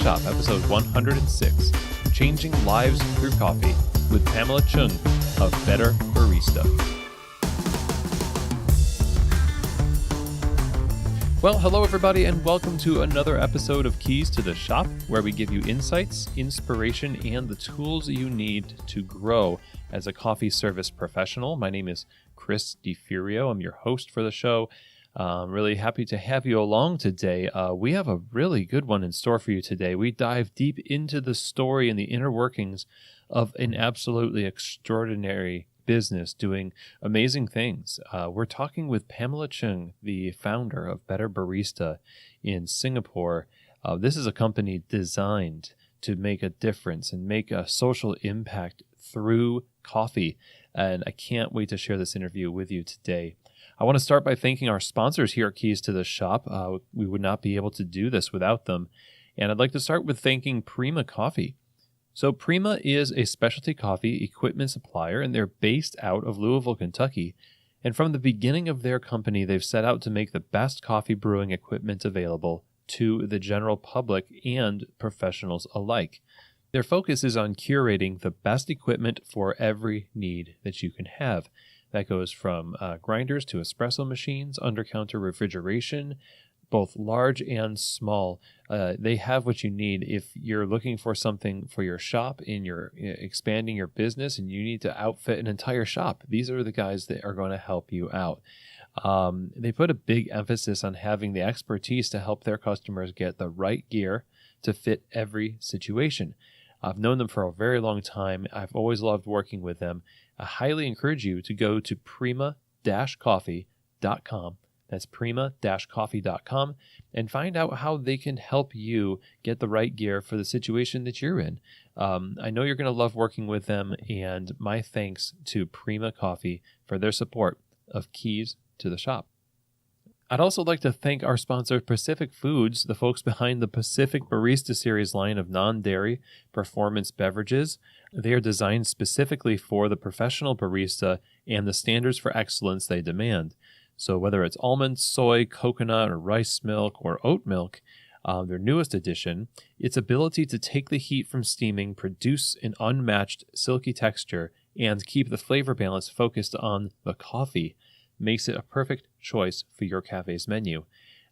Shop, episode 106, Changing Lives Through Coffee, with Pamela Chng of Bettr Barista. Well, hello everybody, and welcome to another episode of Keys to the Shop, where we give you insights, inspiration, and the tools you need to grow as a coffee service professional. My name is Chris DiFurio. I'm your host for the show. I'm really happy to have you along today. We have a really good one in store for you today. We dive deep into the story and the inner workings of an absolutely extraordinary business doing amazing things. We're talking with Pamela Chng, the founder of Bettr Barista in Singapore. This is a company designed to make a difference and make a social impact through coffee. And I can't wait to share this interview with you today. I want to start by thanking our sponsors here at Keys to the Shop. We would not be able to do this without them. And I'd like to start with thanking Prima Coffee. So Prima is a specialty coffee equipment supplier, and they're based out of Louisville, Kentucky. And from the beginning of their company, they've set out to make the best coffee brewing equipment available to the general public and professionals alike. Their focus is on curating the best equipment for every need that you can have. That goes from grinders to espresso machines, under-counter refrigeration, both large and small. They have what you need if you're looking for something for your shop and you're expanding your business and you need to outfit an entire shop. These are the guys that are going to help you out. They put a big emphasis on having the expertise to help their customers get the right gear to fit every situation. I've known them for a very long time. I've always loved working with them. I highly encourage you to go to prima-coffee.com. That's prima-coffee.com and find out how they can help you get the right gear for the situation that you're in. I know you're going to love working with them, and my thanks to Prima Coffee for their support of Keys to the Shop. I'd also like to thank our sponsor, Pacific Foods, the folks behind the Pacific Barista Series line of non-dairy performance beverages. They are designed specifically for the professional barista and the standards for excellence they demand. So whether it's almond, soy, coconut, or rice milk, or oat milk, their newest addition, its ability to take the heat from steaming, produce an unmatched silky texture, and keep the flavor balance focused on the coffee makes it a perfect choice for your cafe's menu.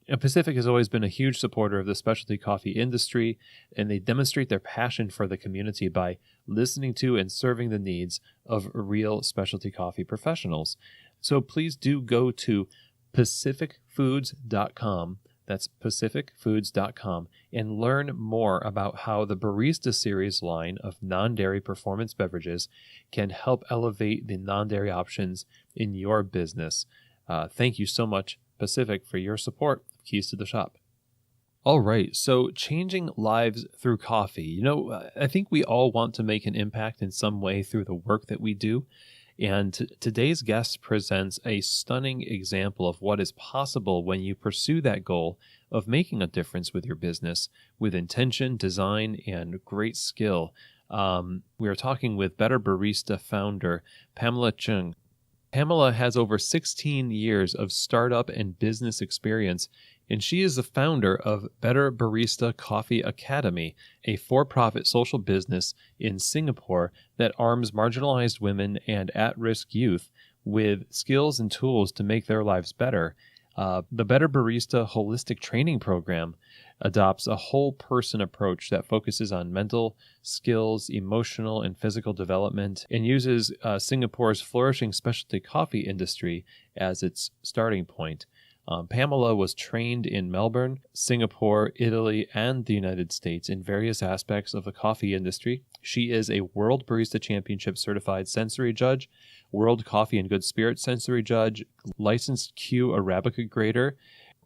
And Pacific has always been a huge supporter of the specialty coffee industry, and they demonstrate their passion for the community by listening to and serving the needs of real specialty coffee professionals. So please do go to pacificfoods.com. That's pacificfoods.com, and learn more about how the Barista Series line of non-dairy performance beverages can help elevate the non-dairy options in your business. Thank you so much, Pacific, for your support of Keys to the Shop. All right, so changing lives through coffee. I think we all want to make an impact in some way through the work that we do. And today's guest presents a stunning example of what is possible when you pursue that goal of making a difference with your business with intention, design, and great skill. We are talking with Bettr Barista founder Pamela Chng. Pamela has over 16 years of startup and business experience, and she is the founder of Bettr Barista Coffee Academy, a for-profit social business in Singapore that arms marginalized women and at-risk youth with skills and tools to make their lives better. The Bettr Barista Holistic Training Program adopts a whole-person approach that focuses on mental skills, emotional and physical development, and uses Singapore's flourishing specialty coffee industry as its starting point. Pamela was trained in Melbourne, Singapore, Italy, and the United States in various aspects of the coffee industry. She is a World Barista Championship certified sensory judge, World Coffee and Good Spirits sensory judge, licensed Q Arabica grader.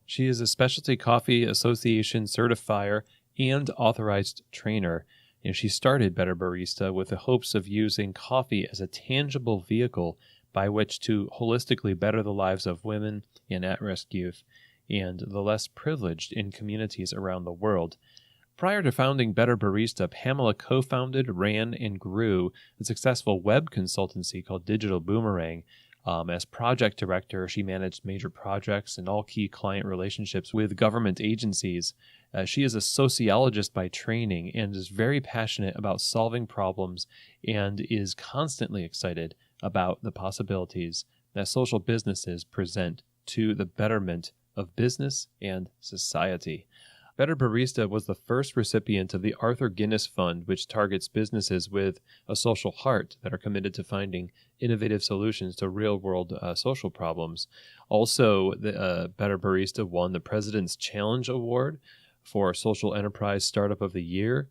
She is a Specialty Coffee Association certifier and authorized trainer. And she started Bettr Barista with the hopes of using coffee as a tangible vehicle by which to holistically better the lives of women and at-risk youth and the less privileged in communities around the world. Prior to founding Bettr Barista, Pamela co-founded, ran, and grew a successful web consultancy called Digital Boomerang. As project director, she managed major projects and all key client relationships with government agencies. She is a sociologist by training and is very passionate about solving problems and is constantly excited about the possibilities that social businesses present to the betterment of business and society. Bettr Barista was the first recipient of the Arthur Guinness Fund, which targets businesses with a social heart that are committed to finding innovative solutions to real-world social problems. Also, Bettr Barista won the President's Challenge Award for Social Enterprise Startup of the Year.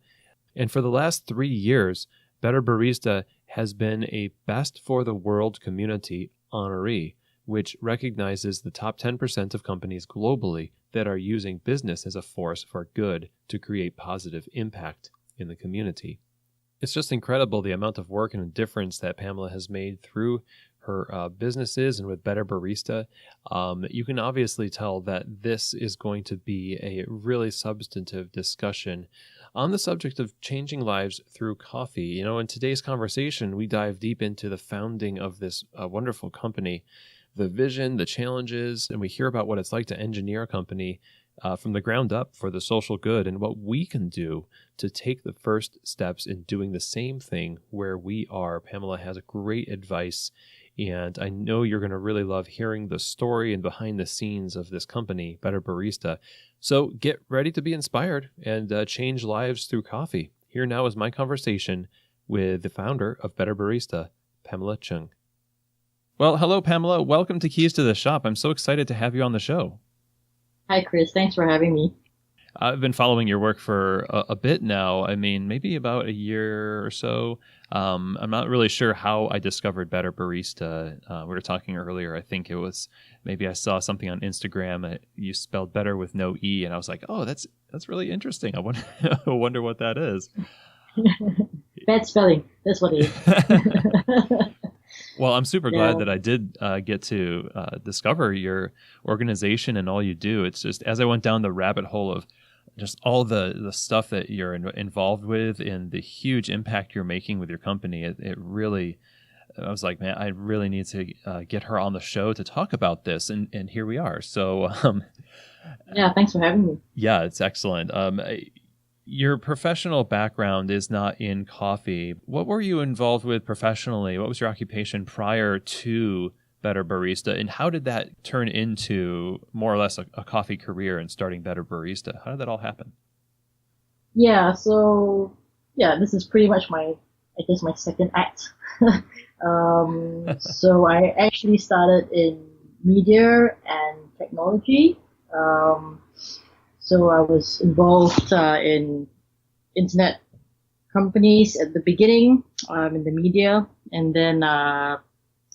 And for the last 3 years, Bettr Barista has been a Best for the World Community honoree, which recognizes the top 10% of companies globally that are using business as a force for good to create positive impact in the community. It's just incredible the amount of work and difference that Pamela has made through her businesses and with Bettr Barista. You can obviously tell that this is going to be a really substantive discussion on the subject of changing lives through coffee. You know, in today's conversation, we dive deep into the founding of this wonderful company, the vision, the challenges, and we hear about what it's like to engineer a company from the ground up for the social good and what we can do to take the first steps in doing the same thing where we are. Pamela has great advice, and I know you're going to really love hearing the story and behind the scenes of this company, Bettr Barista. So get ready to be inspired and change lives through coffee. Here now is my conversation with the founder of Bettr Barista, Pamela Chng. Well, hello, Pamela. Welcome to Keys to the Shop. I'm so excited to have you on the show. Hi, Chris. Thanks for having me. I've been following your work for a bit now. I mean, maybe about a year or so. I'm not really sure how I discovered Bettr Barista. We were talking earlier. I think it was maybe I saw something on Instagram. You spelled better with no E, and I was like, oh, that's really interesting. I wonder what that is. Bad spelling. That's what it is. Well, I'm super glad that I did get to discover your organization and all you do. It's just, as I went down the rabbit hole of just all the stuff that you're involved with and the huge impact you're making with your company, it really, I was like, man, I really need to get her on the show to talk about this. And here we are. So, yeah, thanks for having me. Yeah, it's excellent. Your professional background is not in coffee. What were you involved with professionally? What was your occupation prior to Bettr Barista? And how did that turn into more or less a coffee career and starting Bettr Barista? How did that all happen? Yeah, so, this is pretty much my second act. So I actually started in media and technology. So I was involved in internet companies at the beginning, in the media, and then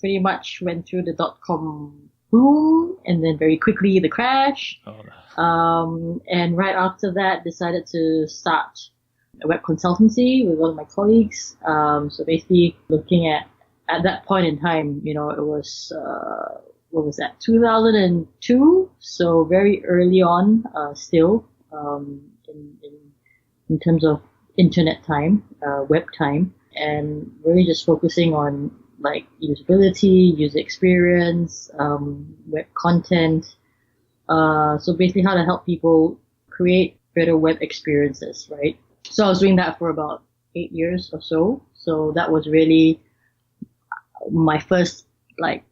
pretty much went through the .com boom, and then very quickly the crash. Oh, no. And right after that, decided to start a web consultancy with one of my colleagues. So basically looking at that point in time, you know, it was what was that, 2002? So very early on, still, in terms of internet time, web time, and really just focusing on like usability, user experience, web content. So basically how to help people create better web experiences, right? So I was doing that for about 8 years or so. So that was really my first like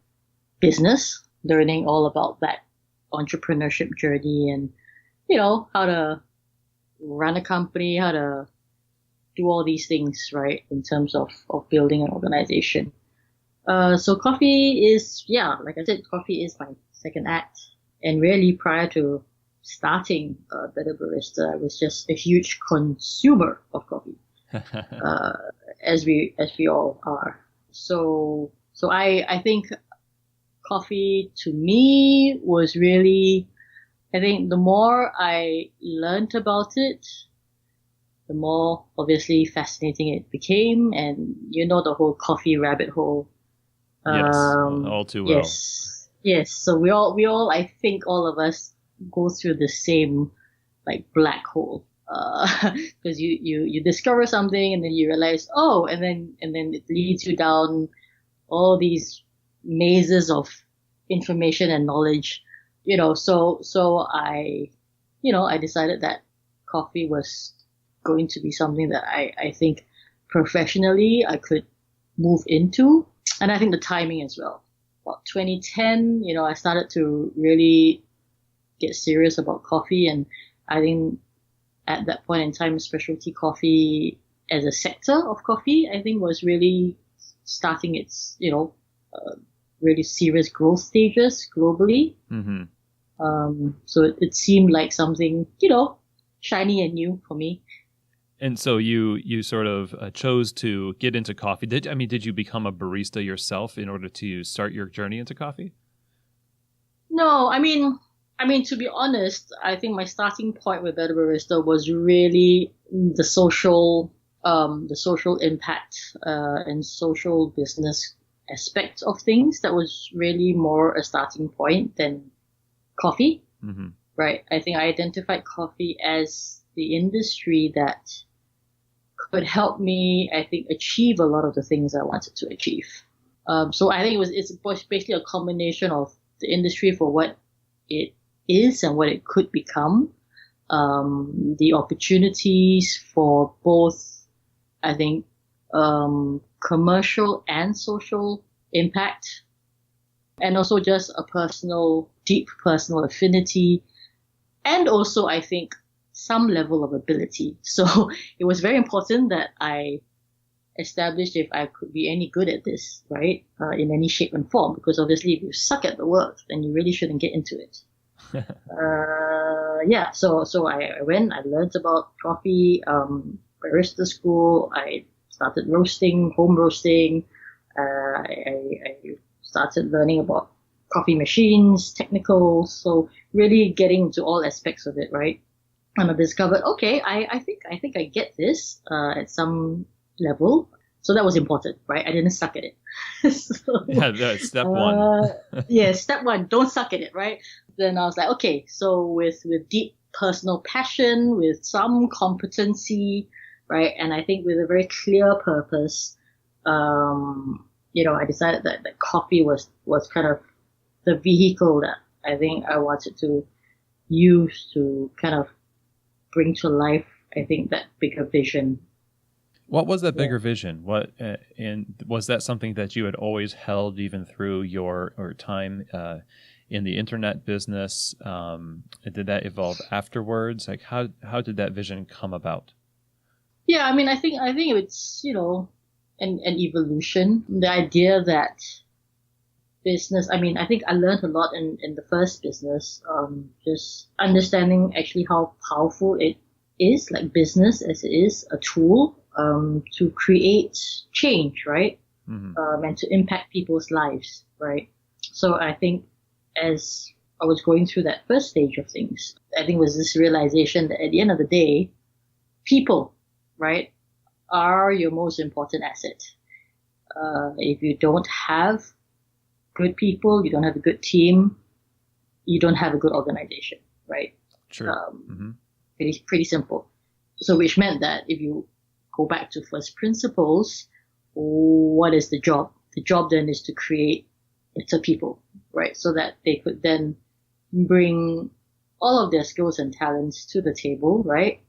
business, learning all about that entrepreneurship journey and, you know, how to run a company, how to do all these things, right, in terms of building an organization. So coffee is, like I said, coffee is my second act. And really prior to starting Bettr Barista, I was just a huge consumer of coffee, as we all are. So I think coffee to me was really, I think the more I learned about it, the more obviously fascinating it became. And you know, the whole coffee rabbit hole. Yes, all too well. Yes. So we all, I think all of us go through the same like black hole. Because you discover something and then you realize, oh, and then it leads you down all these mazes of information and knowledge, you know. So I decided that coffee was going to be something that I think professionally I could move into. And I think the timing as well. About 2010, I started to really get serious about coffee. And I think at that point in time, specialty coffee as a sector of coffee, I think was really starting its, really serious growth stages globally. Mm-hmm. So it seemed like something, shiny and new for me. And so you sort of chose to get into coffee. Did you become a barista yourself in order to start your journey into coffee? No, I mean, to be honest, I think my starting point with Bettr Barista was really the social impact and social business aspect of things. That was really more a starting point than coffee, mm-hmm. right? I think I identified coffee as the industry that could help me, I think, achieve a lot of the things I wanted to achieve. So I think it's basically a combination of the industry for what it is and what it could become, the opportunities for both, I think, commercial and social impact, and also just a deep personal affinity, and also I think some level of ability. So it was very important that I established if I could be any good at this, right, in any shape and form, because obviously if you suck at the work, then you really shouldn't get into it. So I went, I learned about coffee, barista school, I started home roasting, I started learning about coffee machines, technicals, so really getting into all aspects of it, right? And I discovered, okay, I think I get this, at some level. So that was important, right? I didn't suck at it. That's step one. Step one, don't suck at it, right? Then I was like, okay, so with deep personal passion, with some competency, right? And I think with a very clear purpose, I decided that coffee was kind of the vehicle that I think I wanted to use to kind of bring to life, I think, that bigger vision. What was that bigger vision? What and was that something that you had always held even through your time in the internet business? Did that evolve afterwards? Like how did that vision come about? Yeah, I think it's an evolution. The idea that business. I think I learned a lot in the first business. Just understanding actually how powerful it is, like business as it is a tool to create change, right? Mm-hmm. And to impact people's lives, right? So I think as I was going through that first stage of things, I think it was this realization that at the end of the day, people, right, are your most important asset. If you don't have good people, you don't have a good team, you don't have a good organization, right? Sure. Pretty simple. So which meant that if you go back to first principles, what is the job? The job then is to create better people, right? So that they could then bring all of their skills and talents to the table, right?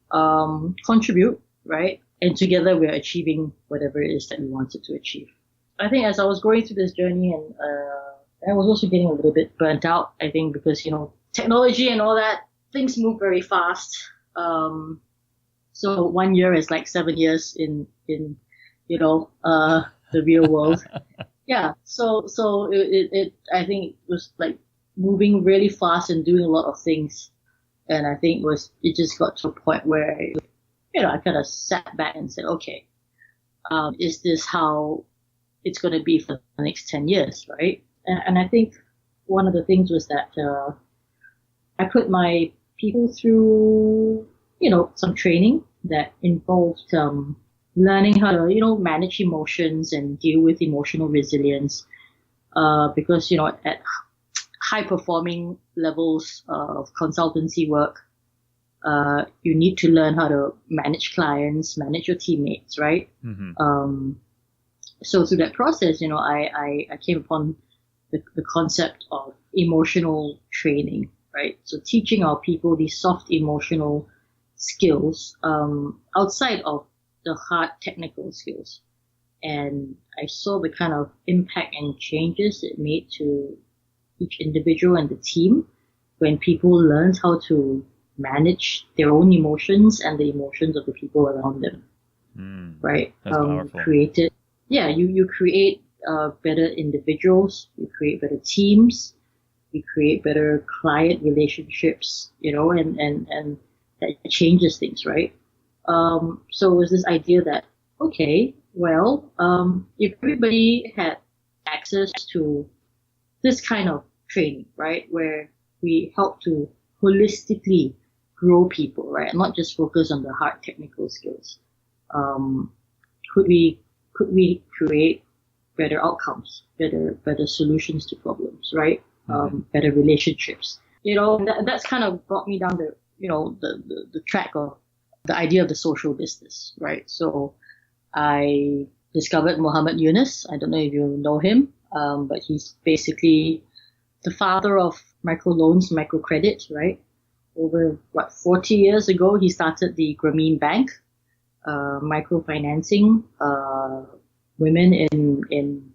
Contribute, right? And together we're achieving whatever it is that we wanted to achieve. I think as I was going through this journey, and I was also getting a little bit burnt out, I think, because, technology and all that, things move very fast. So 1 year is like 7 years in the real world. Yeah. So it I think it was like moving really fast and doing a lot of things. And I think it just got to a point where, I kind of sat back and said, okay, is this how it's going to be for the next 10 years, right? And I think one of the things was that I put my people through, some training that involved learning how to, manage emotions and deal with emotional resilience. Because, at high performing levels of consultancy work, you need to learn how to manage clients, manage your teammates, right? Mm-hmm. So through that process, I came upon the concept of emotional training, right? So teaching our people these soft emotional skills outside of the hard technical skills. And I saw the kind of impact and changes it made to each individual and the team when people learned how to manage their own emotions and the emotions of the people around them. Right? That's powerful. You create better individuals, you create better teams, you create better client relationships, and that changes things, right? So it was this idea that, okay, well, if everybody had access to this kind of training, right, where we help to holistically grow people, right, and not just focus on the hard technical skills, could we create better outcomes, better solutions to problems, right? Better relationships. That's kind of brought me down the track of the idea of the social business, right? So I discovered Muhammad Yunus. I don't know if you know him, but he's basically the father of microloans, microcredit, right? Over 40 years ago, he started the Grameen Bank, microfinancing women in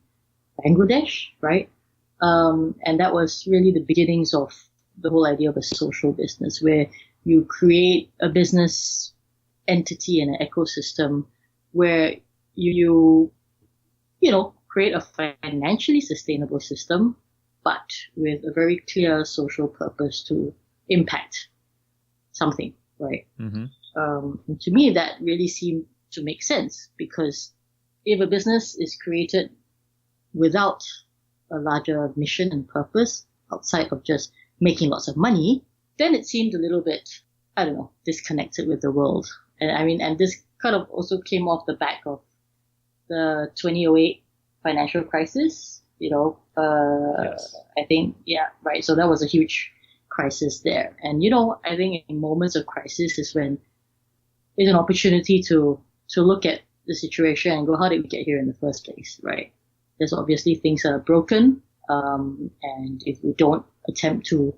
Bangladesh, right? And that was really the beginnings of the whole idea of a social business, where you create a business entity and an ecosystem where you create a financially sustainable system, but with a very clear social purpose to impact something, right? And to me, that really seemed to make sense, because if a business is created without a larger mission and purpose outside of just making lots of money, then it seemed a little bit, disconnected with the world. And this kind of also came off the back of the 2008 financial crisis, Yes. I think, right. So that was a huge crisis there. And, I think in moments of crisis is when there's an opportunity to look at the situation and go, how did we get here in the first place, right? There's obviously things that are broken. And if we don't attempt to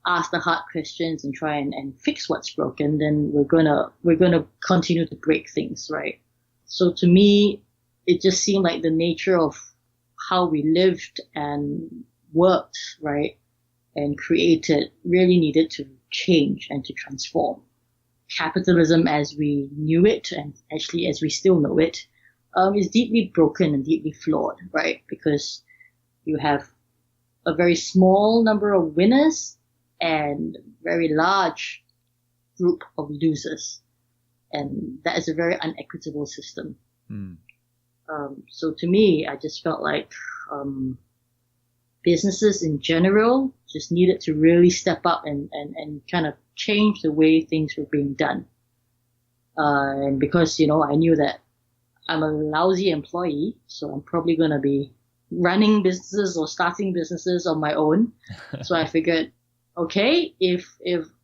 ask the hard questions and try and fix what's broken, then we're gonna continue to break things, right? So to me, it just seemed like the nature of how we lived and worked, right, and created really needed to change and to transform. Capitalism as we knew it, and actually as we still know it, is deeply broken and deeply flawed, right? Because you have a very small number of winners and very large group of losers. And that is a very unequitable system. So to me, I just felt like businesses in general just needed to really step up and kind of change the way things were being done. And because, I knew that I'm a lousy employee, so I'm probably going to be running businesses or starting businesses on my own. So I figured, okay, if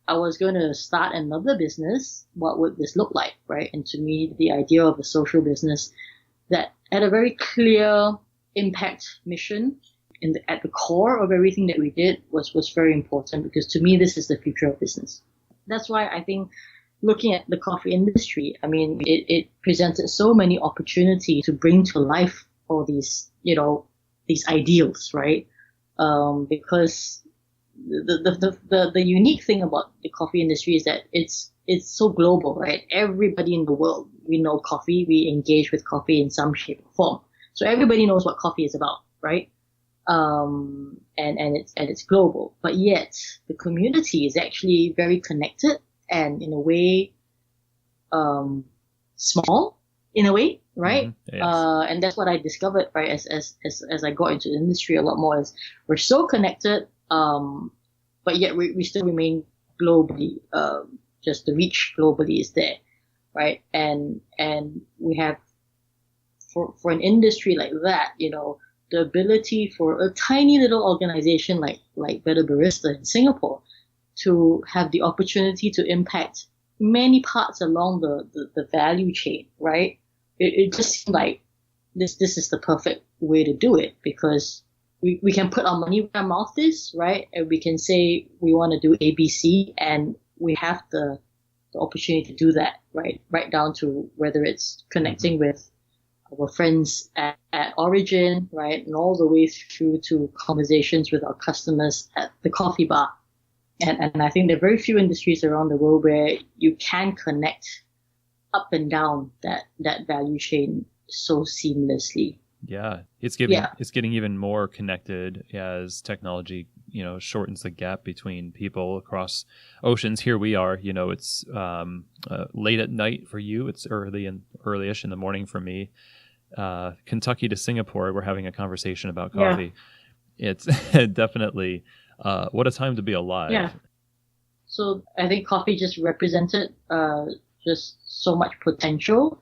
I was going to start another business, what would this look like, right? And to me, the idea of a social business that had a very clear impact mission at the core of everything that we did was very important, because to me, this is the future of business. That's why I think looking at the coffee industry, it presented so many opportunities to bring to life all these, these ideals, right? Because the unique thing about the coffee industry is that it's so global, right? Everybody in the world, we know coffee, we engage with coffee in some shape or form. So everybody knows what coffee is about, right? And it's global, but yet the community is actually very connected and in a way, small in a way, right? Yes. And that's what I discovered, right? As I got into the industry a lot more, is we're so connected, but yet we still remain globally, just the reach globally is there, right? And we have, for an industry like that, the ability for a tiny little organization like Bettr Barista in Singapore to have the opportunity to impact many parts along the value chain, right? It just seemed like this is the perfect way to do it, because we can put our money where our mouth is, right? And we can say we want to do ABC, and we have the the opportunity to do that, right down to whether it's connecting with our friends at origin, right, and all the way through to conversations with our customers at the coffee bar. And I think there are very few industries around the world where you can connect up and down that value chain so seamlessly. Yeah, it's getting even more connected as technology, shortens the gap between people across oceans. Here we are, it's late at night for you. It's early-ish in the morning for me. Kentucky to Singapore, we're having a conversation about coffee. Yeah. It's definitely what a time to be alive. Yeah. So I think coffee just represented just so much potential,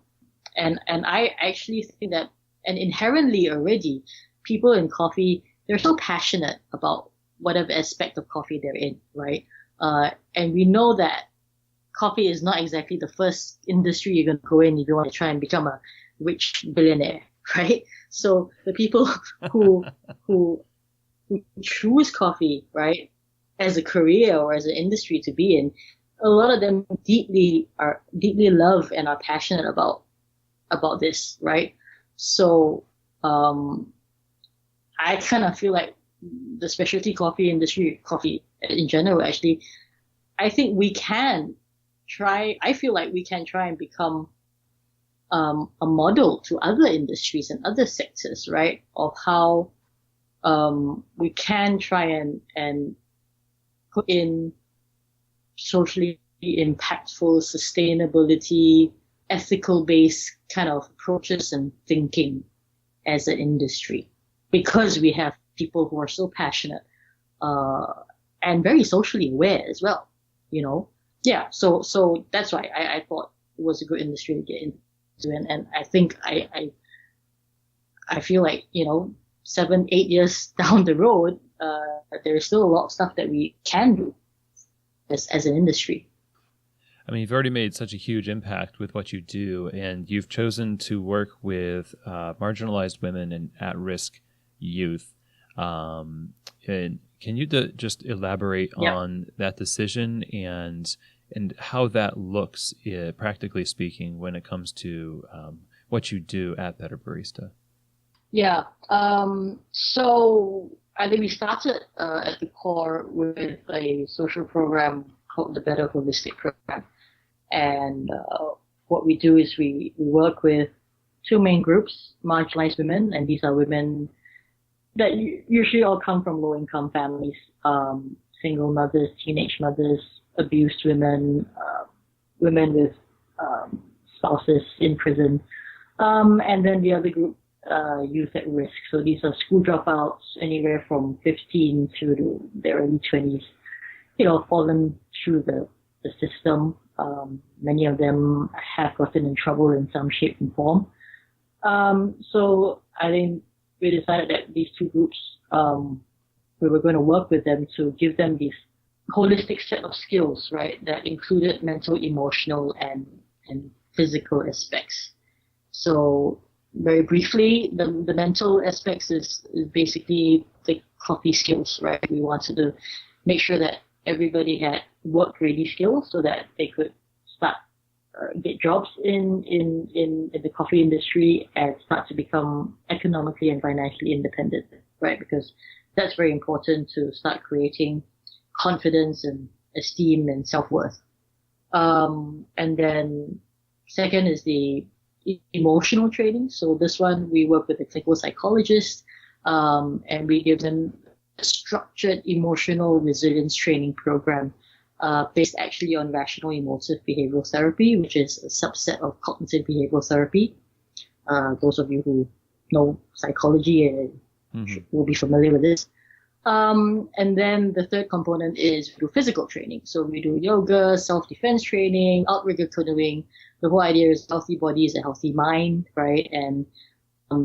and I actually think that. And inherently already, people in coffee, they're so passionate about whatever aspect of coffee they're in, right? And we know that coffee is not exactly the first industry you're going to go in if you want to try and become a rich billionaire, right? So the people who choose coffee, right, as a career or as an industry to be in, a lot of them deeply love and are passionate about this, right? So, I kind of feel like the specialty coffee industry, coffee in general, actually, I feel like we can try and become, a model to other industries and other sectors, right? Of how, we can try and put in socially impactful sustainability, ethical-based kind of approaches and thinking as an industry, because we have people who are so passionate and very socially aware as well. Yeah. So that's why I thought it was a good industry to get into, and I think I feel like 7-8 years down the road, there is still a lot of stuff that we can do as an industry. I mean, you've already made such a huge impact with what you do, and you've chosen to work with marginalized women and at-risk youth. And can you just elaborate on that decision and how that looks, practically speaking, when it comes to what you do at Bettr Barista? Yeah. So I think we started at the core with a social program called the Bettr Holistic Program. And what we do is we work with two main groups, marginalized women, and these are women that usually all come from low-income families, single mothers, teenage mothers, abused women, women with spouses in prison, and then the other group, youth at risk. So these are school dropouts, anywhere from 15 to their early 20s, fallen through the system. Many of them have gotten in trouble in some shape and form. So I think we decided that these two groups, we were going to work with them to give them this holistic set of skills, right, that included mental, emotional, and physical aspects. So very briefly, the mental aspects is basically the coffee skills, right? We wanted to make sure that everybody had work-ready skills so that they could start get jobs in the coffee industry and start to become economically and financially independent, right? Because that's very important to start creating confidence and esteem and self-worth. And then second is the emotional training. So this one, we work with a clinical psychologist, and we give them a structured emotional resilience training program, based actually on rational emotive behavioral therapy, which is a subset of cognitive behavioral therapy. Those of you who know psychology will be familiar with this. And then the third component is we do physical training. So we do yoga, self-defense training, outrigger canoeing. The whole idea is healthy body is a healthy mind, right? And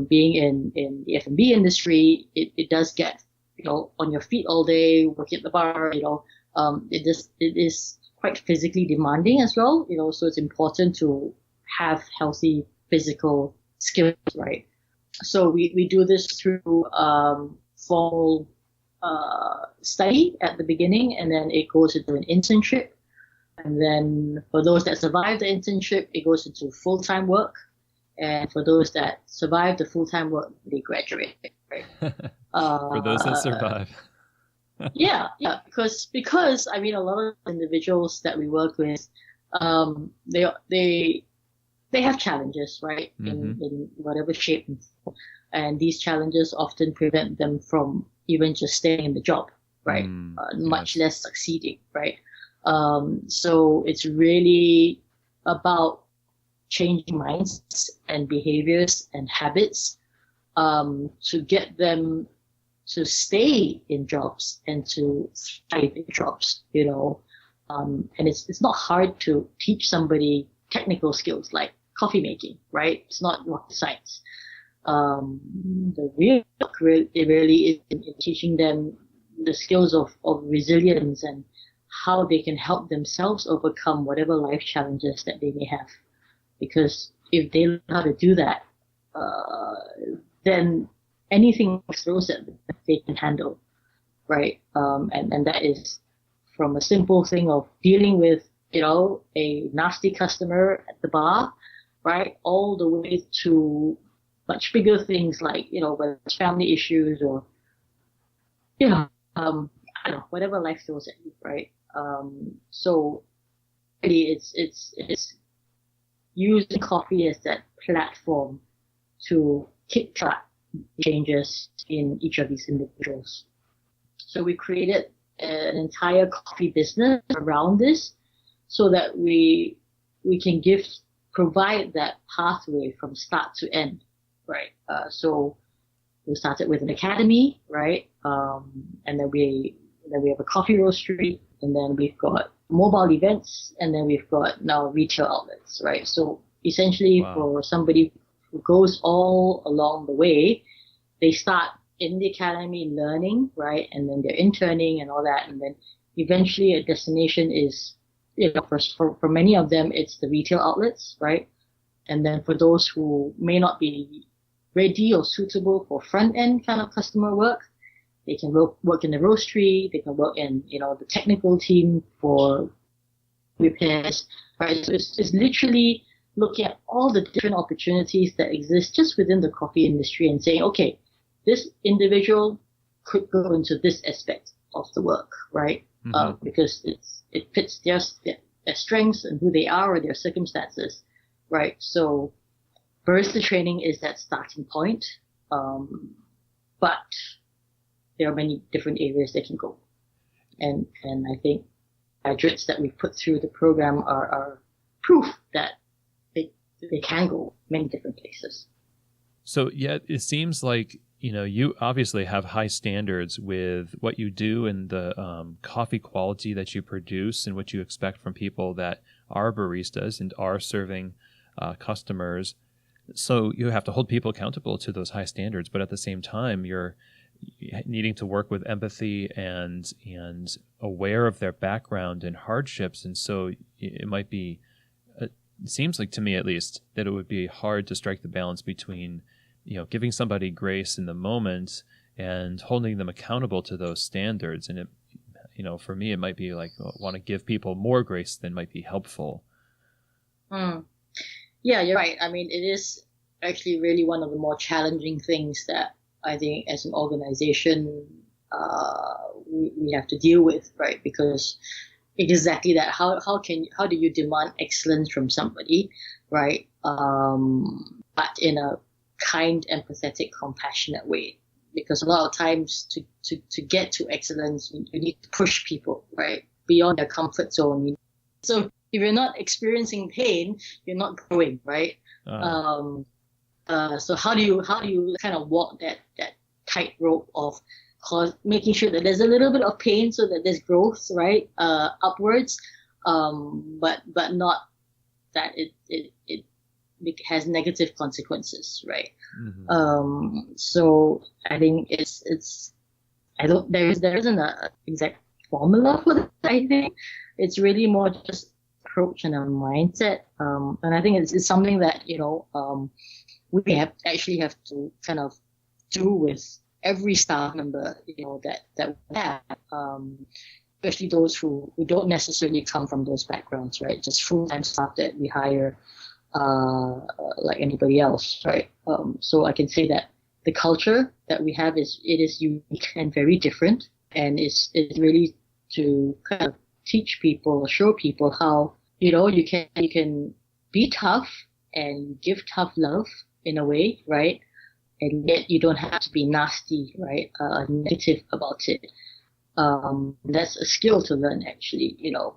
being in the F&B industry, it does get, on your feet all day, working at the bar, it is quite physically demanding as well, so it's important to have healthy physical skills, right? So we do this through formal study at the beginning, and then it goes into an internship. And then for those that survive the internship, it goes into full-time work. And for those that survive the full-time work, they graduate, right? For those that survive. Yeah, because I mean, a lot of individuals that we work with, they have challenges, right? In whatever shape and form. And these challenges often prevent them from even just staying in the job, right? Much less succeeding, right? So it's really about changing minds and behaviors and habits, to get them to stay in jobs and to thrive in jobs, you know. And it's not hard to teach somebody technical skills like coffee making, right? It's not rocket science. The real work really is in teaching them the skills of resilience and how they can help themselves overcome whatever life challenges that they may have. Because if they learn how to do that, then anything throws at them, they can handle, right? And that is from a simple thing of dealing with, you know, a nasty customer at the bar, right? All the way to much bigger things like, you know, whether it's family issues or, you know, I don't know, whatever life throws at you, right? So really it's using coffee as that platform to kickstart changes in each of these individuals. So we created an entire coffee business around this so that we can provide that pathway from start to end, right? So we started with an academy, right? And then we have a coffee roastery, and then we've got mobile events, and then we've got now retail outlets, right? So essentially, for somebody who goes all along the way, they start in the academy learning, right? And then they're interning and all that, and then eventually a destination is, you know, for many of them, it's the retail outlets, right? And then for those who may not be ready or suitable for front end kind of customer work, they can work in the roastery, they can work in, you know, the technical team for repairs, right? So it's literally looking at all the different opportunities that exist just within the coffee industry and saying, okay, this individual could go into this aspect of the work, right? Because it fits their strengths and who they are or their circumstances, right? So barista training is that starting point, but there are many different areas they can go. And I think graduates that we've put through the program are proof that they can go many different places. So yet it seems like, you know, you obviously have high standards with what you do and the coffee quality that you produce and what you expect from people that are baristas and are serving customers. So you have to hold people accountable to those high standards, but at the same time, you're needing to work with empathy and aware of their background and hardships. And so it might be, it seems like to me at least, that it would be hard to strike the balance between, you know, giving somebody grace in the moment and holding them accountable to those standards. And it, you know, for me, it might be like, want to give people more grace than might be helpful. Yeah, you're right. I mean, it is actually really one of the more challenging things that I think as an organization, we have to deal with, right? Because exactly that. How do you demand excellence from somebody, right? But in a kind, empathetic, compassionate way. Because a lot of times to get to excellence, you need to push people, right? Beyond their comfort zone. So if you're not experiencing pain, you're not growing, right? So how do you kind of walk that tightrope of making sure that there's a little bit of pain so that there's growth, right? Upwards, but not that it has negative consequences, right? So I think there isn't an exact formula for that. I think it's really more just approach and a mindset, and I think it's something that, you know, we have to kind of do with every staff member, you know, that we have, especially those who don't necessarily come from those backgrounds, right? Just full-time staff that we hire like anybody else, right? So I can say that the culture that we have is unique and very different, and it's really to kind of teach people, show people how, you know, you can be tough and give tough love in a way, right? And yet you don't have to be nasty, right? Negative about it. That's a skill to learn, actually, you know.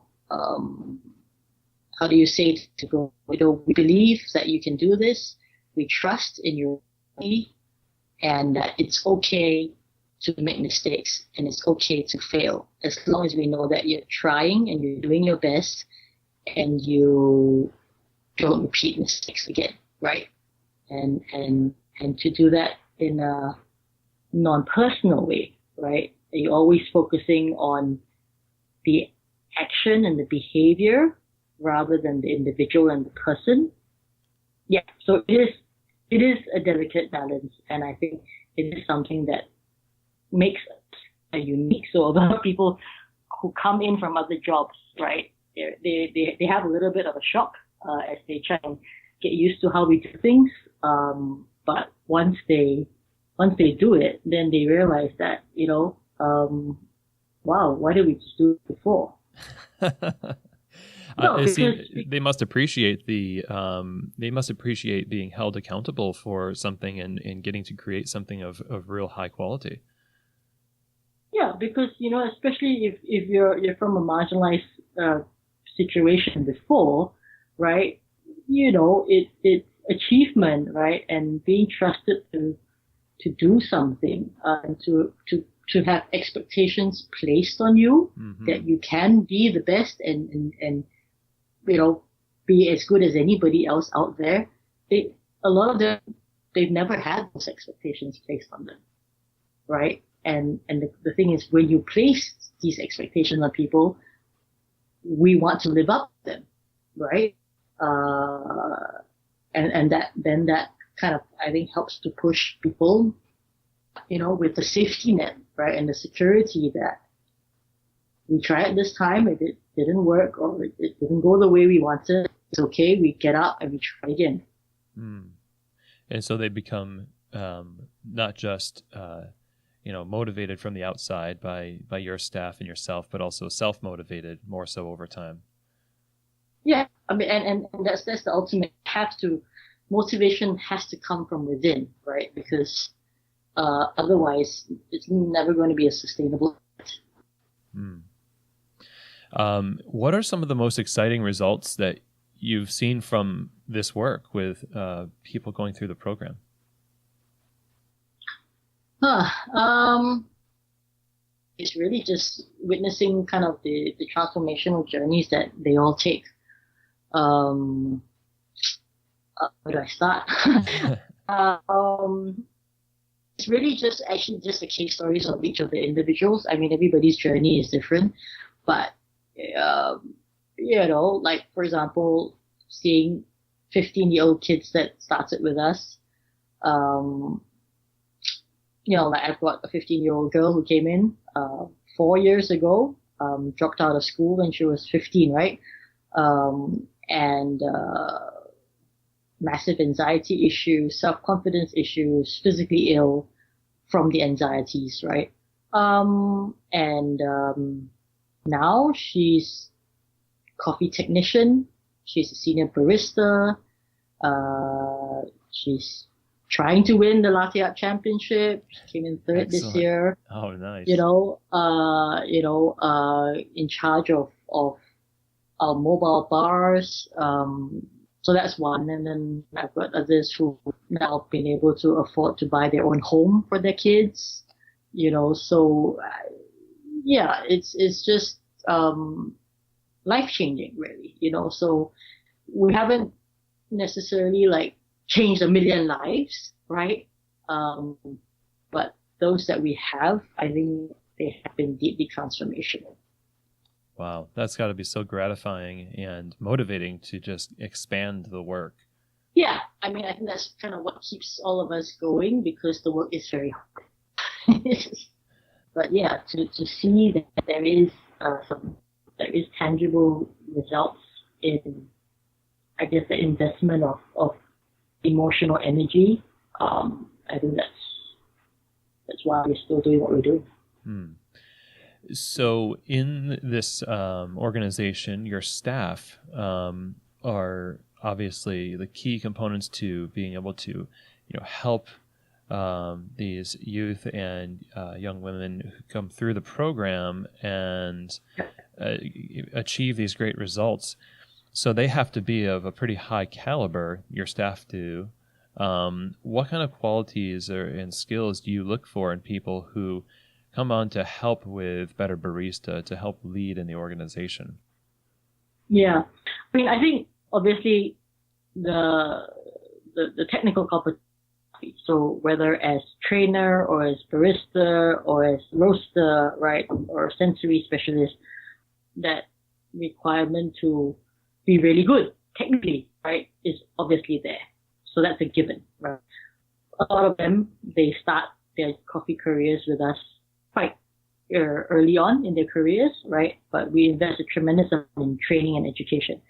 How do you say to go, you know, we believe that you can do this. We trust in your ability, and that it's okay to make mistakes and it's okay to fail, as long as we know that you're trying and you're doing your best and you don't repeat mistakes again, right? And to do that in a non-personal way, right? You're always focusing on the action and the behavior rather than the individual and the person. Yeah, so it is a delicate balance, and I think it is something that makes us unique. So a lot of people who come in from other jobs, right, they have a little bit of a shock as they try and get used to how we do things. But once they do it, then they realize that, you know, wow, why did we just do it before? No, they must appreciate being held accountable for something and getting to create something of real high quality. Yeah, because, you know, especially if you're from a marginalized situation before, right? You know, it's achievement, right? And being trusted to do something, and to have expectations placed on you, mm-hmm. that you can be the best and you know, be as good as anybody else out there. A lot of them, they've never had those expectations placed on them, right? And the thing is, when you place these expectations on people, we want to live up to them, right? And that kind of, I think, helps to push people, you know, with the safety net, right? And the security that we tried this time, it didn't work, or it didn't go the way we wanted. It's okay. We get up and we try again. Mm. And so they become not just you know, motivated from the outside by your staff and yourself, but also self-motivated more so over time. Yeah, I mean, and that's the ultimate. Motivation has to come from within, right? Because otherwise, it's never going to be a sustainable. Mm. What are some of the most exciting results that you've seen from this work with people going through the program? It's really just witnessing kind of the transformational journeys that they all take. Where do I start? It's really just the case stories of each of the individuals. I mean, everybody's journey is different, but you know, like, for example, seeing 15-year-old kids that started with us. You know, like, I've got a 15-year-old girl who came in 4 years ago, dropped out of school when she was 15, right? And massive anxiety issues, self-confidence issues, physically ill from the anxieties, right? Now she's coffee technician. She's a senior barista. She's trying to win the latte art championship. She came in third this year. Oh, nice. You know, in charge of our mobile bars. So that's one. And then I've got others who now been able to afford to buy their own home for their kids. You know, so yeah, it's just life changing, really. You know, so we haven't necessarily like changed a million lives, right? But those that we have, I think they have been deeply transformational. Wow, that's got to be so gratifying and motivating to just expand the work. Yeah, I mean, I think that's kind of what keeps all of us going, because the work is very hard. But yeah, to see that there is some there is tangible results in, I guess, the investment of emotional energy. I think that's why we're still doing what we're doing. So in this organization, your staff are obviously the key components to being able to, help these youth and young women who come through the program and achieve these great results. So they have to be of a pretty high caliber, your staff do. What kind of qualities and skills do you look for in people who come on to help with Bettr Barista, to help lead in the organization? Yeah, I mean, I think obviously the technical competency. So whether as trainer or as barista or as roaster, right, or sensory specialist, that requirement to be really good technically, right, is obviously there. So that's a given, right? A lot of them, they start their coffee careers with us quite early on in their careers, right? But we invest a tremendous amount in training and education.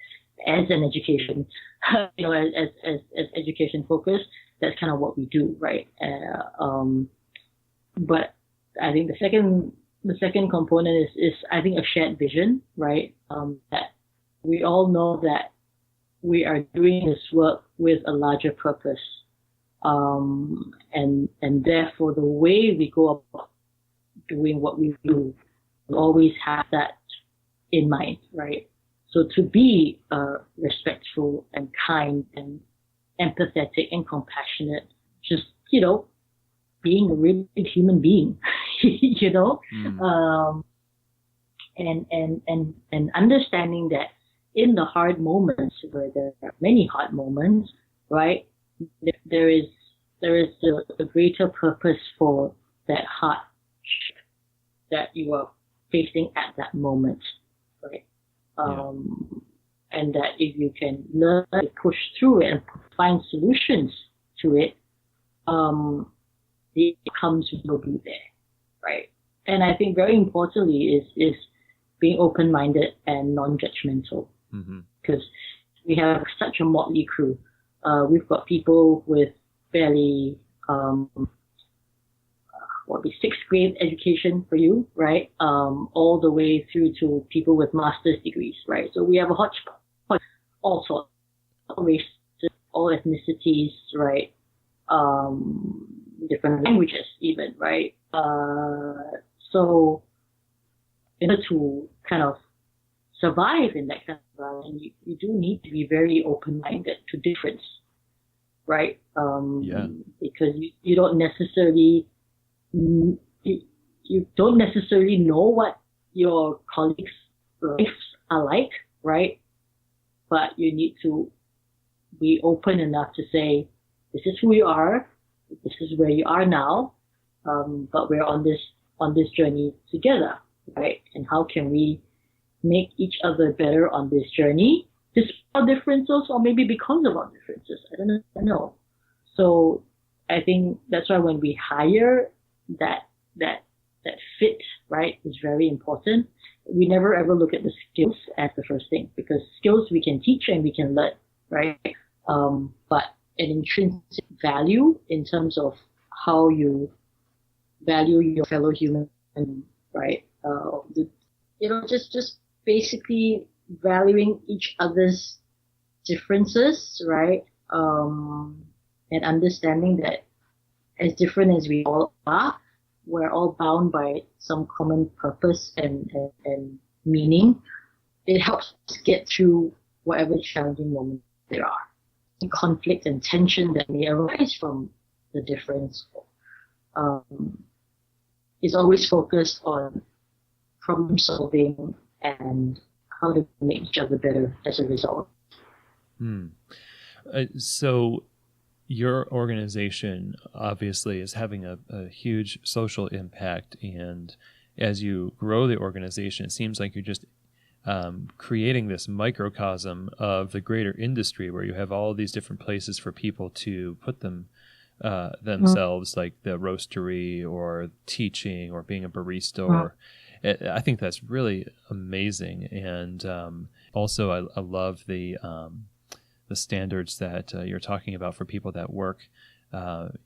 As an education, as education focused, that's kind of what we do, right? But I think the second component is I think a shared vision, right? That we all know that we are doing this work with a larger purpose, and therefore the way we go about doing what we do, we always have that in mind, right? So to be respectful and kind and empathetic and compassionate, just, being a really good human being, and understanding that in the hard moments, where there are many hard moments, right, there is a greater purpose for that hardship that you are facing at that moment, right? And that if you can learn to push through it and find solutions to it, the outcomes will be there, right? And I think very importantly is being open-minded and non-judgmental, because we have such a motley crew. We've got people with barely sixth grade education for you, right? All the way through to people with master's degrees, right? So we have a hodgepodge, all sorts, all races, all ethnicities, right? Different languages even, right? So in order to kind of survive in that kind of environment, you do need to be very open-minded to difference, right? Because you don't necessarily you don't necessarily know what your colleagues' lives are like, right? But you need to be open enough to say, this is who you are, this is where you are now, but we're on this journey together, right? And how can we make each other better on this journey, despite our differences, or maybe because of our differences? I don't know. So I think that's why when we hire, that fit, right, is very important. We never ever look at the skills as the first thing, because skills we can teach and we can learn, right? But an intrinsic value in terms of how you value your fellow human, right? Just basically valuing each other's differences, right? And understanding that as different as we all are, we're all bound by some common purpose and meaning. It helps us get through whatever challenging moments there are. Conflict and tension that may arise from the difference is always focused on problem solving and how to make each other better as a result. So your organization obviously is having a huge social impact, and as you grow the organization, it seems like you're just creating this microcosm of the greater industry, where you have all these different places for people to put themselves, like the roastery or teaching or being a barista, I think that's really amazing. And also, I love the standards that you're talking about for people that work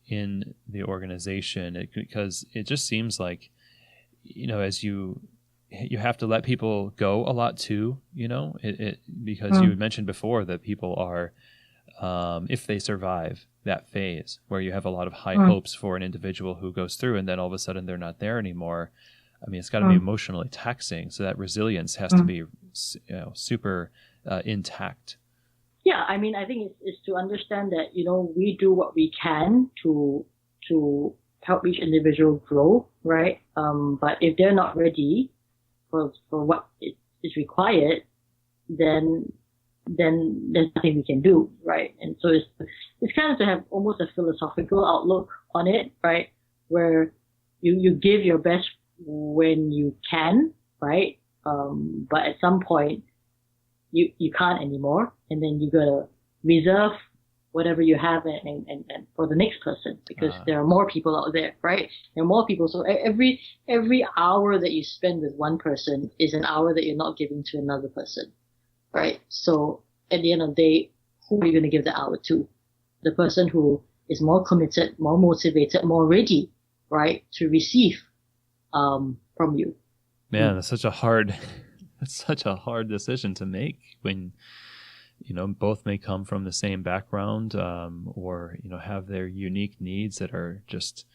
in the organization, because it just seems like, as you have to let people go a lot too, because you mentioned before that people are, if they survive that phase where you have a lot of high hopes for an individual who goes through and then all of a sudden they're not there anymore. I mean, it's got to be emotionally taxing. So that resilience has to be, super intact. Yeah, I mean, I think it's to understand that, we do what we can to help each individual grow, right? But if they're not ready for what is required, then there's nothing we can do, right? And so it's kind of to have almost a philosophical outlook on it, right? Where you give your best when you can, right? But at some point you can't anymore, and then you gotta reserve whatever you have and for the next person, because there are more people out there, right? There are more people. So every hour that you spend with one person is an hour that you're not giving to another person, right? So at the end of the day, who are you going to give the hour to? The person who is more committed, more motivated, more ready, right, to receive from you. Man, that's such a hard decision to make when both may come from the same background, or have their unique needs that are just.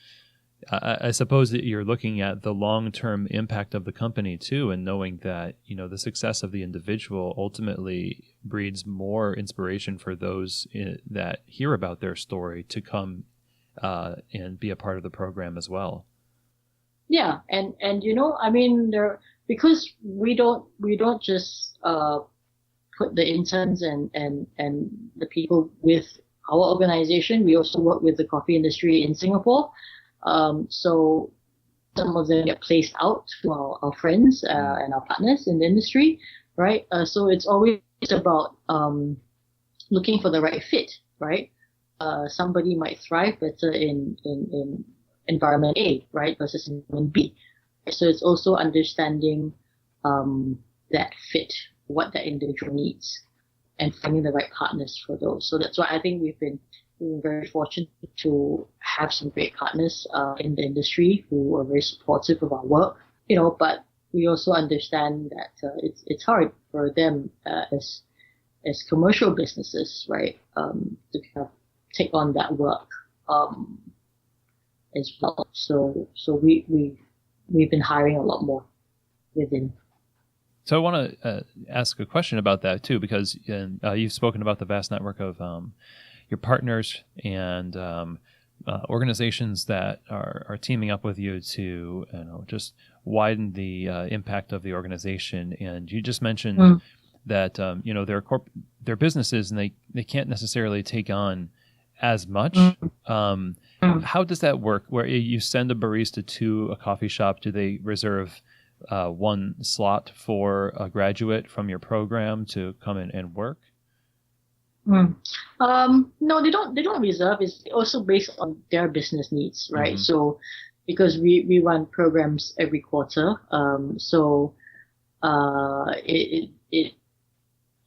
I suppose that you're looking at the long-term impact of the company too, and knowing that the success of the individual ultimately breeds more inspiration for those that hear about their story to come and be a part of the program as well. Yeah, and I mean, because we don't just put the interns and the people with our organization. We also work with the coffee industry in Singapore. So some of them get placed out to our friends and our partners in the industry, right? So it's always about looking for the right fit, right? Somebody might thrive better in environment A, right, versus environment B. So it's also understanding that fit, what that individual needs, and finding the right partners for those. So that's why I think we've been very fortunate to have some great partners in the industry who are very supportive of our work, but we also understand that it's hard for them as commercial businesses, right, to kind of take on that work as well. So we've been hiring a lot more within. So I want to ask a question about that too, because you've spoken about the vast network of your partners and organizations that are teaming up with you to just widen the impact of the organization. And you just mentioned that they're businesses and they can't necessarily take on as much. How does that work? Where you send a barista to a coffee shop, do they reserve one slot for a graduate from your program to come in and work? No, they don't reserve. It's also based on their business needs, right? So because we run programs every quarter, so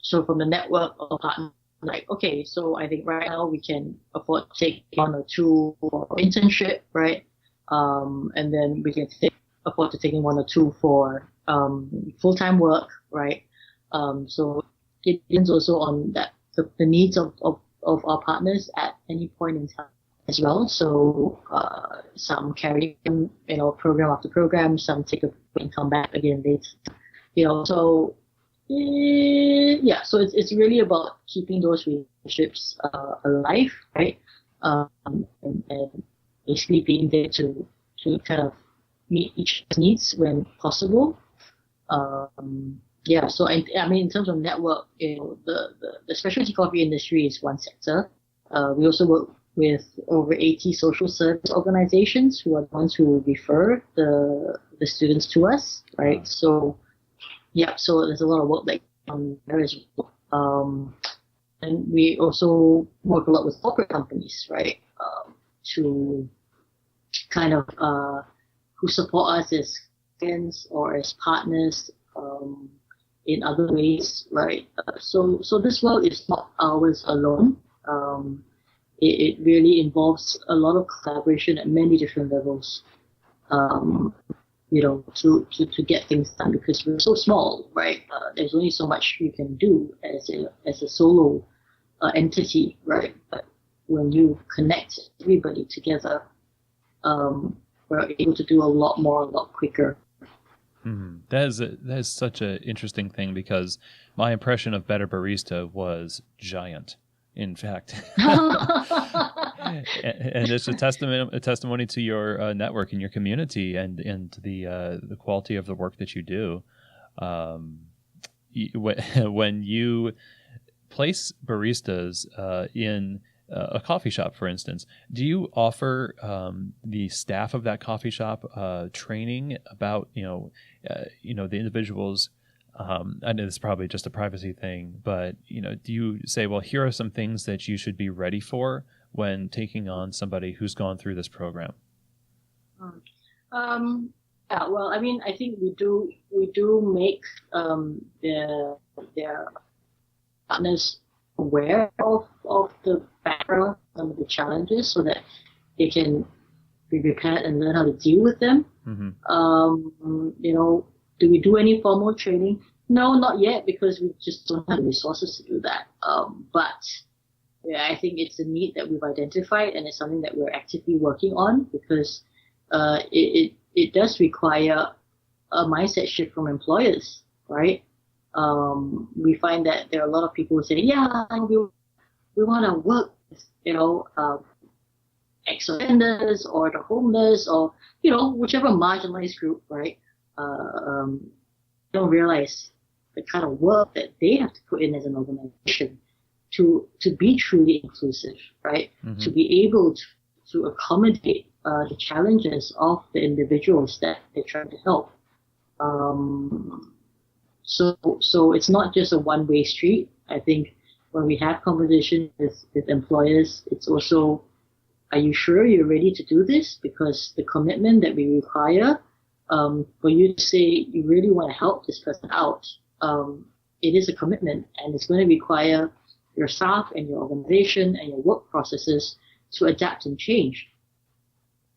so from the network of partners, like, okay, so I think right now we can afford to take one or two for internship, right? And then we can afford to take one or two for full-time work, right? So it depends also on that the needs of our partners at any point in time as well. So some carry program after program, some take a break and come back again later. So yeah, so it's really about keeping those relationships alive, right? And basically being there to kind of meet each other's needs when possible. Yeah, so I mean, in terms of network, the specialty coffee industry is one sector. We also work with over 80 social service organizations who are the ones who refer the students to us, right? So yeah, so there's a lot of work that on there as well. And we also work a lot with corporate companies, right? To kind of who support us as clients or as partners in other ways, right? So this world is not ours alone. It really involves a lot of collaboration at many different levels. To get things done, because we're so small, right? There's only so much you can do as a solo entity, right? But when you connect everybody together, we're able to do a lot more, a lot quicker. That is such an interesting thing, because my impression of Bettr Barista was giant. In fact, and it's a testimony to your network and your community, and the quality of the work that you do. When you place baristas in a coffee shop, for instance, do you offer the staff of that coffee shop training about the individuals? I know this is probably just a privacy thing, but do you say, well, here are some things that you should be ready for when taking on somebody who's gone through this program? Yeah, well, I mean, I think we do make their partners aware of the background and the challenges, so that they can be prepared and learn how to deal with them. Do we do any formal training? No, not yet, because we just don't have the resources to do that. But yeah, I think it's a need that we've identified, and it's something that we're actively working on, because it does require a mindset shift from employers, right? We find that there are a lot of people who say, yeah, we want to work with, ex-offenders or the homeless, or, whichever marginalized group, right? Don't realize the kind of work that they have to put in as an organization to be truly inclusive, right? To be able to accommodate the challenges of the individuals that they're trying to help. So it's not just a one-way street. I think when we have conversations with employers, it's also, are you sure you're ready to do this? Because the commitment that we require, for you to say you really want to help this person out, it is a commitment, and it's going to require your staff and your organization and your work processes to adapt and change.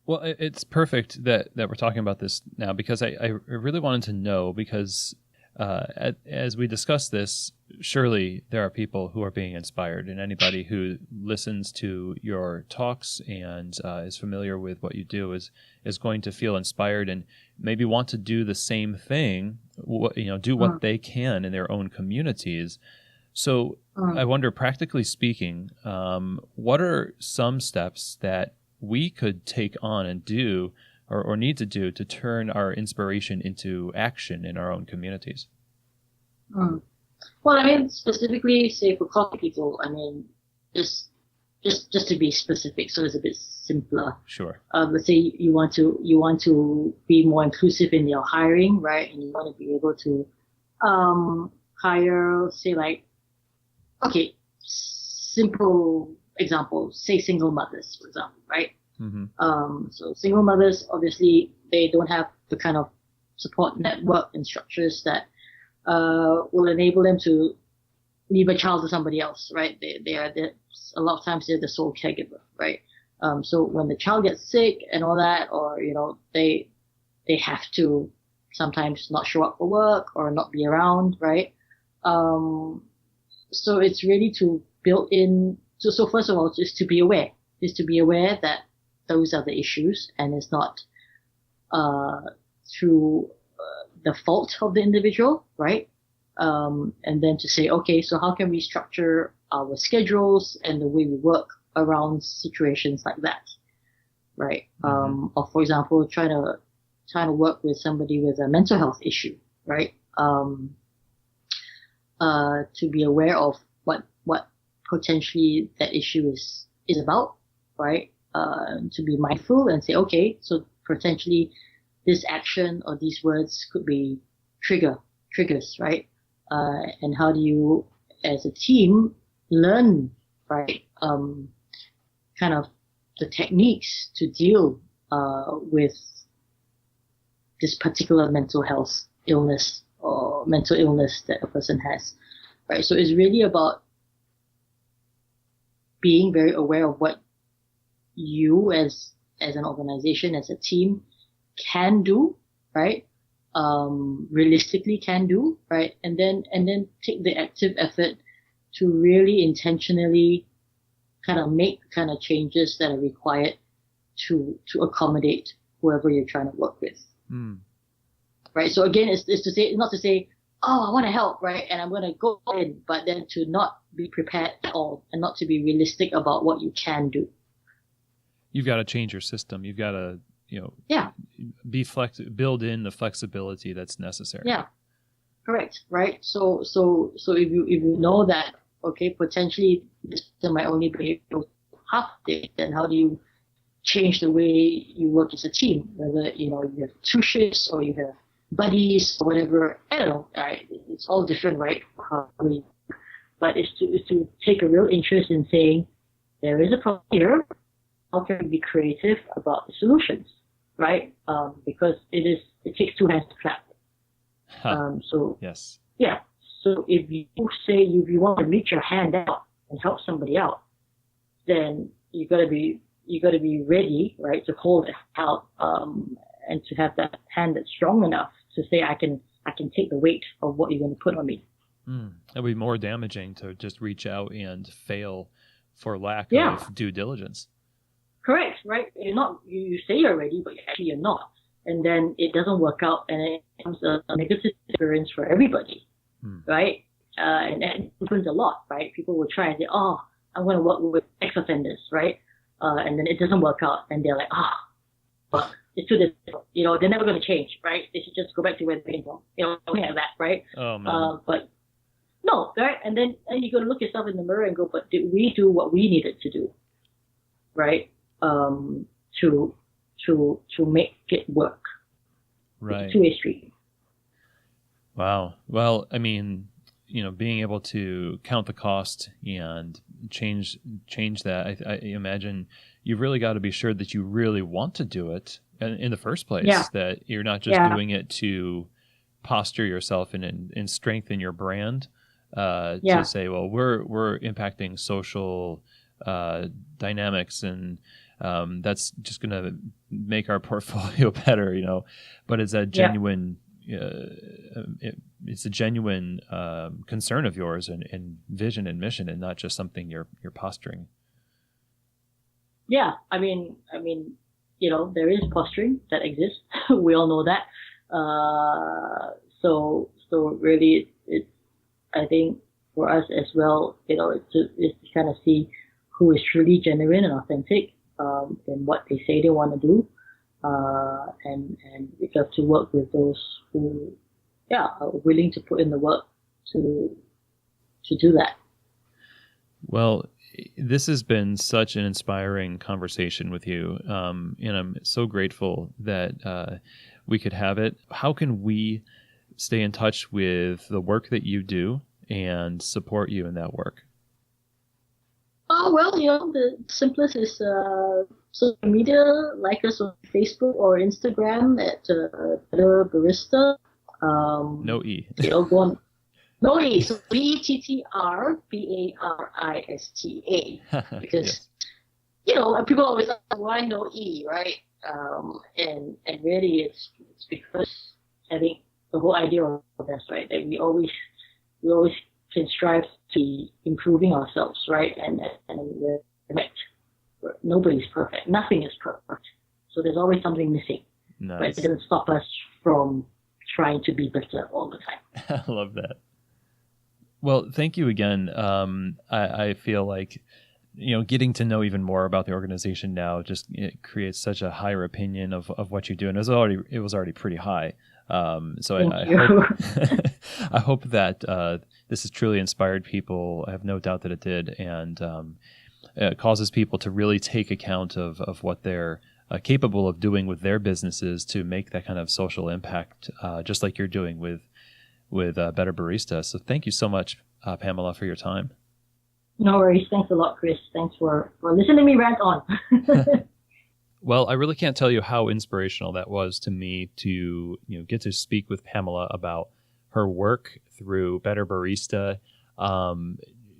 Well, it's perfect that we're talking about this now, because I really wanted to know, because as we discuss this, surely there are people who are being inspired, and anybody who listens to your talks and is familiar with what you do is going to feel inspired and maybe want to do the same thing, do what they can in their own communities. So I wonder, practically speaking, what are some steps that we could take on and do or need to do to turn our inspiration into action in our own communities? Well, I mean, specifically, say for coffee people, I mean, just to be specific, so it's a bit simpler. Sure. Let's say you want to be more inclusive in your hiring, right? And you want to be able to hire, say, like, okay, simple example, say single mothers, for example, right? So single mothers, obviously, they don't have the kind of support network and structures that will enable them to leave a child to somebody else, right? They're a lot of times they're the sole caregiver, right? So when the child gets sick and all that, or they have to sometimes not show up for work or not be around, right? So it's really to build in. So first of all, is to be aware that those are the issues, and it's not through the fault of the individual, right? And then to say, okay, so how can we structure our schedules and the way we work around situations like that, right? Or for example, trying to work with somebody with a mental health issue, right? To be aware of what potentially that issue is about, right? To be mindful and say, okay, so potentially this action or these words could be triggers, right? And how do you, as a team, learn, right? Kind of the techniques to deal with this particular mental health illness or mental illness that a person has, right? So it's really about being very aware of what you as an organization, as a team can do, right? Realistically can do, right? And then take the active effort to really intentionally kind of make kind of changes that are required to accommodate whoever you're trying to work with. Right? So again, it's to say, not to say, oh, I want to help, right? And I'm going to go in, but then to not be prepared at all and not to be realistic about what you can do. You've got to change your system. You've got to, build in the flexibility that's necessary. Yeah. Correct. Right. So if you know that, okay, potentially this system might only be able to half day, then how do you change the way you work as a team? Whether, you have 2 shifts or you have buddies or whatever. I don't know. Right? It's all different, right? But it's to take a real interest in saying there is a problem here. How can we be creative about the solutions, right? Because it takes 2 hands to clap. So yes, yeah. So if you say you want to reach your hand out and help somebody out, then you gotta be ready, right, to hold it out, and to have that hand that's strong enough to say I can take the weight of what you're going to put on me. It would be more damaging to just reach out and fail for lack of due diligence. Correct, right? You say you're ready, but actually you're not. And then it doesn't work out and it becomes a negative experience for everybody, right? And that happens a lot, right? People will try and say, oh, I'm going to work with ex-offenders, right? And then it doesn't work out and they're like, but it's too difficult. They're never going to change, right? They should just go back to where they came from, something like that, right? Oh, man. But no, right? And then you got to look yourself in the mirror and go, but did we do what we needed to do, right? To make it work. Right. It's a 2-way street. Wow. Well, I mean, being able to count the cost and change that, I imagine you've really got to be sure that you really want to do it in the first place, that you're not just doing it to posture yourself and strengthen your brand, to say, well, we're impacting social dynamics and that's just going to make our portfolio better, but it's a genuine it's a genuine concern of yours and vision and mission, and not just something you're posturing. Yeah, I mean, there is posturing that exists. We all know that. So really, it's I think for us as well, it's to kind of see who is truly genuine and authentic in what they say they want to do, and we have to work with those who are willing to put in the work to do that. Well, this has been such an inspiring conversation with you, and I'm so grateful that we could have it. How can we stay in touch with the work that you do and support you in that work? Well, the simplest is social media, like us on Facebook or Instagram at Bettr Barista. No E. Go on. No E. So Bettr Barista. Because, people always ask, why no E, right? And really it's because I think the whole idea of this, right, that we always can strive to be improving ourselves, right? And we're correct. Nobody's perfect. Nothing is perfect. So there's always something missing. Nice. But it doesn't stop us from trying to be better all the time. I love that. Well, thank you again. I feel like, getting to know even more about the organization now it creates such a higher opinion of what you do. And it was already pretty high. So I hope that this has truly inspired people. I have no doubt that it did, and it causes people to really take account of what they're capable of doing with their businesses to make that kind of social impact, just like you're doing with Bettr Barista. So thank you so much, Pamela, for your time. No worries. Thanks a lot, Chris. Thanks for listening to me rant on. Well, I really can't tell you how inspirational that was to me to get to speak with Pamela about her work through Bettr Barista.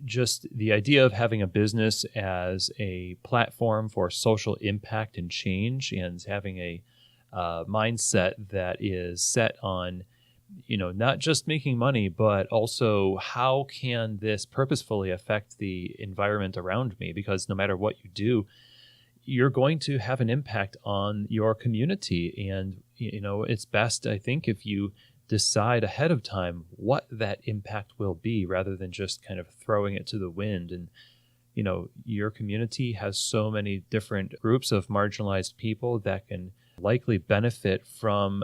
Just the idea of having a business as a platform for social impact and change, and having a mindset that is set on not just making money, but also how can this purposefully affect the environment around me? Because no matter what you do, you're going to have an impact on your community. And, it's best, I think, if you decide ahead of time what that impact will be, rather than just kind of throwing it to the wind. And, your community has so many different groups of marginalized people that can likely benefit from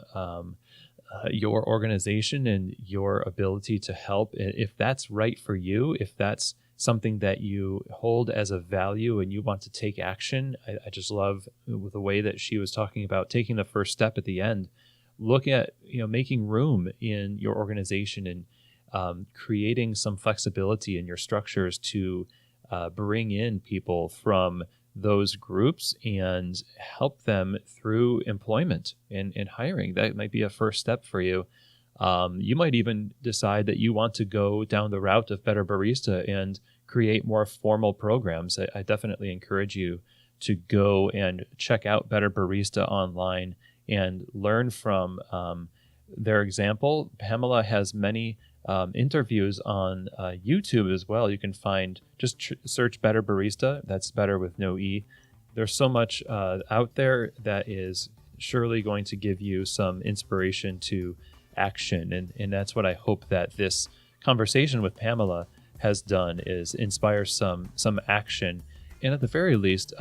your organization and your ability to help. If that's right for you, if that's something that you hold as a value and you want to take action, I just love the way that she was talking about taking the first step at the end. Look at making room in your organization and creating some flexibility in your structures to bring in people from those groups and help them through employment and hiring. That might be a first step for you. You might even decide that you want to go down the route of Bettr Barista and create more formal programs. I definitely encourage you to go and check out Bettr Barista online and learn from their example. Pamela has many interviews on YouTube as well. You can find, just search Bettr Barista. That's better with no E. There's so much out there that is surely going to give you some inspiration to action. And that's what I hope that this conversation with Pamela has done, is inspire some action. And at the very least,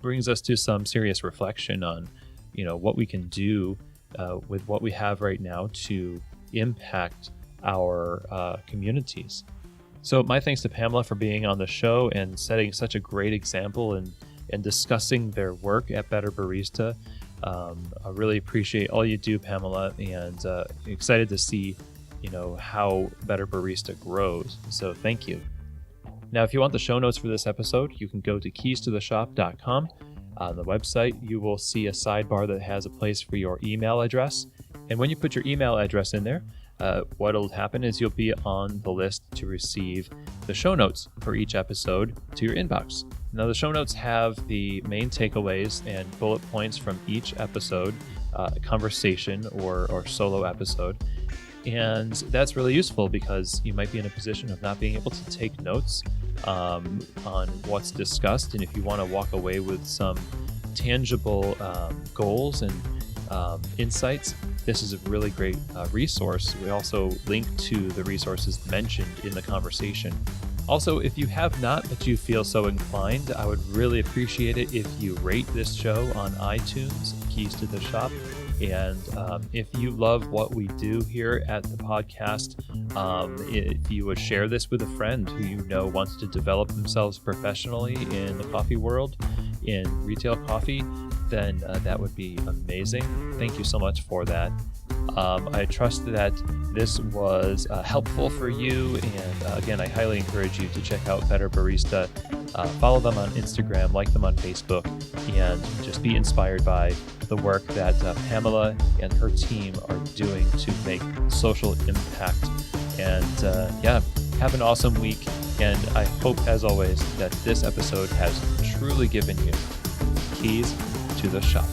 brings us to some serious reflection on, what we can do with what we have right now to impact our communities. So my thanks to Pamela for being on the show and setting such a great example and discussing their work at Bettr Barista. I really appreciate all you do, Pamela, and excited to see how Bettr Barista grows. So thank you. Now, if you want the show notes for this episode, you can go to keystotheshop.com. On the website, you will see a sidebar that has a place for your email address. And when you put your email address in there, what will happen is you'll be on the list to receive the show notes for each episode to your inbox. Now, the show notes have the main takeaways and bullet points from each episode, conversation or solo episode. And that's really useful because you might be in a position of not being able to take notes on what's discussed. And if you want to walk away with some tangible goals and insights, this is a really great resource. We also link to the resources mentioned in the conversation. Also, if you have not, but you feel so inclined, I would really appreciate it if you rate this show on iTunes, Keys to the Shop. And if you love what we do here at the podcast, if you would share this with a friend who wants to develop themselves professionally in the coffee world, in retail coffee, then that would be amazing. Thank you so much for that. I trust that this was helpful for you. And again, I highly encourage you to check out Bettr Barista. Follow them on Instagram, like them on Facebook, and just be inspired by the work that Pamela and her team are doing to make social impact. And have an awesome week. And I hope, as always, that this episode has truly given you keys to the shop.